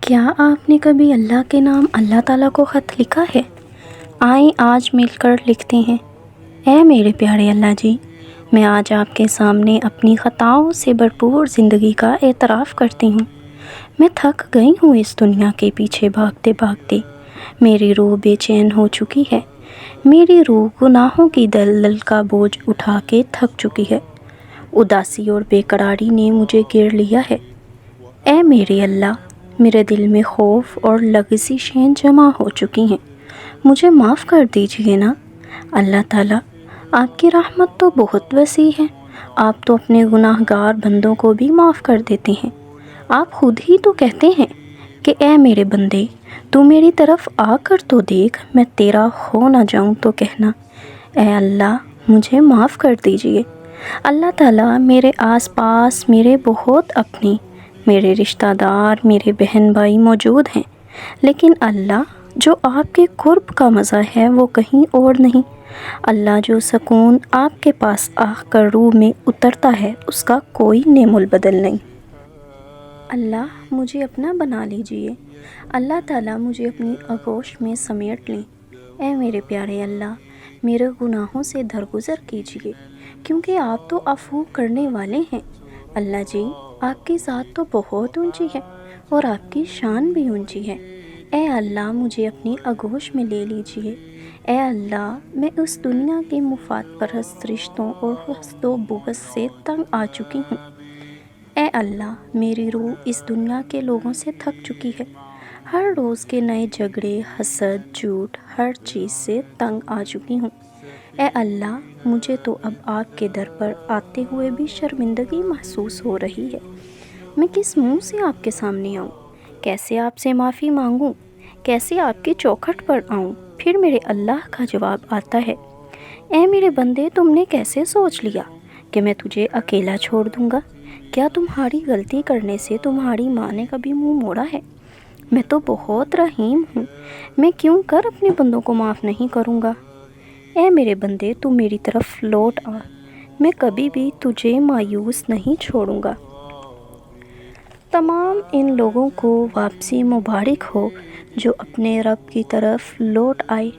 کیا آپ نے کبھی اللہ کے نام اللہ تعالیٰ کو خط لکھا ہے؟ آئیں آج مل کر لکھتے ہیں۔ اے میرے پیارے اللہ جی، میں آج آپ کے سامنے اپنی خطاؤں سے بھرپور زندگی کا اعتراف کرتی ہوں۔ میں تھک گئی ہوں اس دنیا کے پیچھے بھاگتے بھاگتے۔ میری روح بے چین ہو چکی ہے۔ میری روح گناہوں کی دلدل کا بوجھ اٹھا کے تھک چکی ہے۔ اداسی اور بے قراری نے مجھے گھیر لیا ہے۔ اے میرے اللہ، میرے دل میں خوف اور لغزشیں جمع ہو چکی ہیں۔ مجھے معاف کر دیجئے نا۔ اللہ تعالیٰ، آپ کی رحمت تو بہت وسیع ہے۔ آپ تو اپنے گناہ گار بندوں کو بھی معاف کر دیتے ہیں۔ آپ خود ہی تو کہتے ہیں کہ اے میرے بندے، تو میری طرف آ کر تو دیکھ، میں تیرا ہو نہ جاؤں تو کہنا۔ اے اللہ، مجھے معاف کر دیجئے۔ اللہ تعالیٰ، میرے آس پاس میرے بہت اپنے، میرے رشتہ دار، میرے بہن بھائی موجود ہیں، لیکن اللہ، جو آپ کے قرب کا مزہ ہے وہ کہیں اور نہیں۔ اللہ، جو سکون آپ کے پاس آ کر روح میں اترتا ہے اس کا کوئی نعم البدل نہیں۔ اللہ، مجھے اپنا بنا لیجئے۔ اللہ تعالیٰ، مجھے اپنی آغوش میں سمیٹ لیں۔ اے میرے پیارے اللہ، میرے گناہوں سے درگزر کیجئے، کیونکہ آپ تو عفو کرنے والے ہیں۔ اللہ جی، آپ کی ذات تو بہت اونچی ہے اور آپ کی شان بھی اونچی ہے۔ اے اللہ، مجھے اپنی آغوش میں لے لیجئے۔ اے اللہ، میں اس دنیا کے مفاد پرست رشتوں اور حسد و بغض سے تنگ آ چکی ہوں۔ اے اللہ، میری روح اس دنیا کے لوگوں سے تھک چکی ہے۔ ہر روز کے نئے جھگڑے، حسد، جھوٹ، ہر چیز سے تنگ آ چکی ہوں۔ اے اللہ، مجھے تو اب آپ کے در پر آتے ہوئے بھی شرمندگی محسوس ہو رہی ہے۔ میں کس منہ سے آپ کے سامنے آؤں؟ کیسے آپ سے معافی مانگوں؟ کیسے آپ کی چوکھٹ پر آؤں؟ پھر میرے اللہ کا جواب آتا ہے، اے میرے بندے، تم نے کیسے سوچ لیا کہ میں تجھے اکیلا چھوڑ دوں گا؟ کیا تمہاری غلطی کرنے سے تمہاری ماں نے کبھی منہ موڑا ہے؟ میں تو بہت رحیم ہوں، میں کیوں کر اپنے بندوں کو معاف نہیں کروں گا؟ اے میرے بندے، تو میری طرف لوٹ آ، میں کبھی بھی تجھے مایوس نہیں چھوڑوں گا۔ تمام ان لوگوں کو واپسی مبارک ہو جو اپنے رب کی طرف لوٹ آئے۔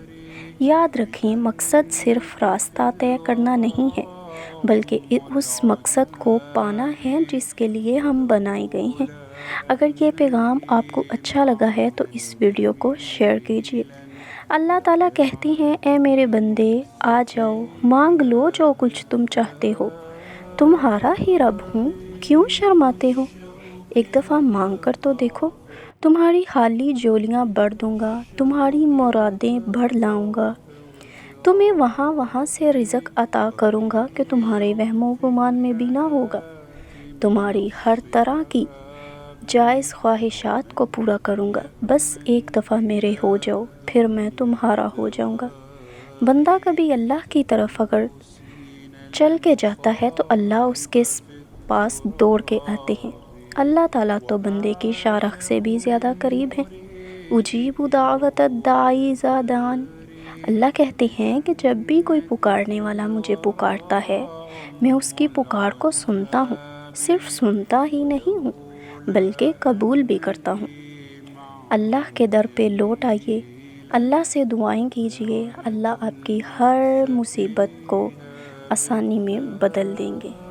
یاد رکھیں، مقصد صرف راستہ طے کرنا نہیں ہے، بلکہ اس مقصد کو پانا ہے جس کے لیے ہم بنائے گئے ہیں۔ اگر یہ پیغام آپ کو اچھا لگا ہے تو اس ویڈیو کو شیئر کیجیے۔ اللہ تعالیٰ کہتے ہیں، اے میرے بندے، آ جاؤ، مانگ لو جو کچھ تم چاہتے ہو، تمہارا ہی رب ہوں، کیوں شرماتے ہو؟ ایک دفعہ مانگ کر تو دیکھو، تمہاری خالی جولیاں بھر دوں گا، تمہاری مرادیں بھر لاؤں گا، تمہیں وہاں سے رزق عطا کروں گا کہ تمہارے وہم و گمان میں بھی نہ ہوگا، تمہاری ہر طرح کی جائز خواہشات کو پورا کروں گا، بس ایک دفعہ میرے ہو جاؤ، پھر میں تمہارا ہو جاؤں گا۔ بندہ کبھی اللہ کی طرف اگر چل کے جاتا ہے تو اللہ اس کے پاس دوڑ کے آتے ہیں۔ اللہ تعالیٰ تو بندے کی شارخ سے بھی زیادہ قریب ہیں۔ اجیب دعوت الداعی اذا دعان۔ اللہ کہتے ہیں کہ جب بھی کوئی پکارنے والا مجھے پکارتا ہے، میں اس کی پکار کو سنتا ہوں، صرف سنتا ہی نہیں ہوں بلکہ قبول بھی کرتا ہوں۔ اللہ کے در پہ لوٹ آئیے، اللہ سے دعائیں کیجیے، اللہ آپ کی ہر مصیبت کو آسانی میں بدل دیں گے۔